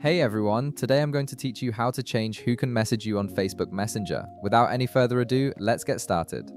Hey everyone, today I'm going to teach you how to change who can message you on Facebook Messenger. Without any further ado, let's get started.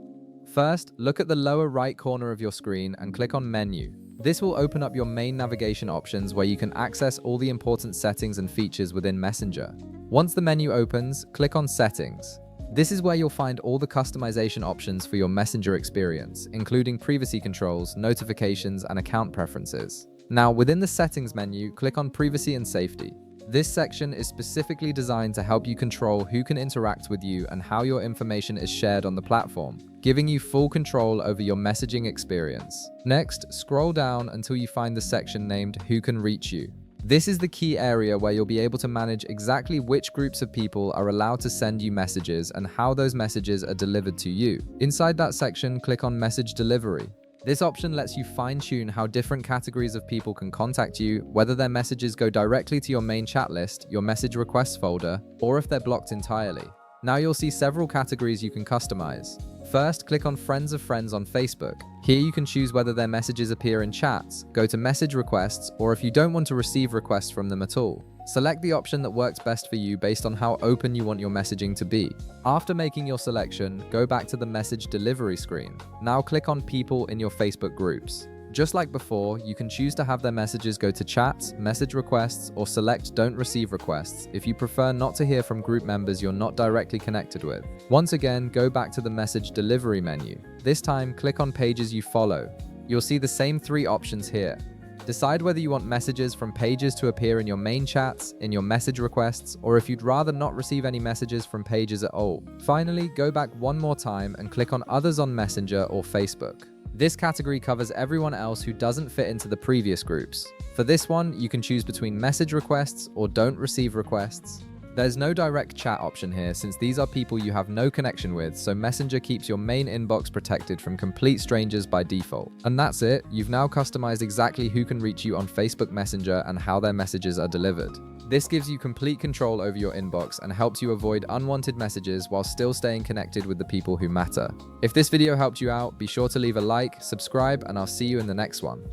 First, look at the lower right corner of your screen and click on Menu. This will open up your main navigation options where you can access all the important settings and features within Messenger. Once the menu opens, click on Settings. This is where you'll find all the customization options for your Messenger experience, including privacy controls, notifications, and account preferences. Now, within the Settings menu, click on Privacy and Safety. This section is specifically designed to help you control who can interact with you and how your information is shared on the platform, giving you full control over your messaging experience. Next, scroll down until you find the section named Who Can Reach You. This is the key area where you'll be able to manage exactly which groups of people are allowed to send you messages and how those messages are delivered to you. Inside that section, click on Message Delivery. This option lets you fine-tune how different categories of people can contact you, whether their messages go directly to your main chat list, your message requests folder, or if they're blocked entirely. Now you'll see several categories you can customize. First, click on Friends of Friends on Facebook. Here you can choose whether their messages appear in chats, go to message requests, or if you don't want to receive requests from them at all. Select the option that works best for you based on how open you want your messaging to be. After making your selection, go back to the message delivery screen. Now click on People in your Facebook groups. Just like before, you can choose to have their messages go to chats, message requests, or select Don't Receive Requests if you prefer not to hear from group members you're not directly connected with. Once again, go back to the message delivery menu. This time, click on Pages you follow. You'll see the same three options here. Decide whether you want messages from pages to appear in your main chats, in your message requests, or if you'd rather not receive any messages from pages at all. Finally, go back one more time and click on Others on Messenger or Facebook. This category covers everyone else who doesn't fit into the previous groups. For this one, you can choose between message requests or don't receive requests. There's no direct chat option here since these are people you have no connection with, so Messenger keeps your main inbox protected from complete strangers by default. And that's it, you've now customized exactly who can reach you on Facebook Messenger and how their messages are delivered. This gives you complete control over your inbox and helps you avoid unwanted messages while still staying connected with the people who matter. If this video helped you out, be sure to leave a like, subscribe, and I'll see you in the next one.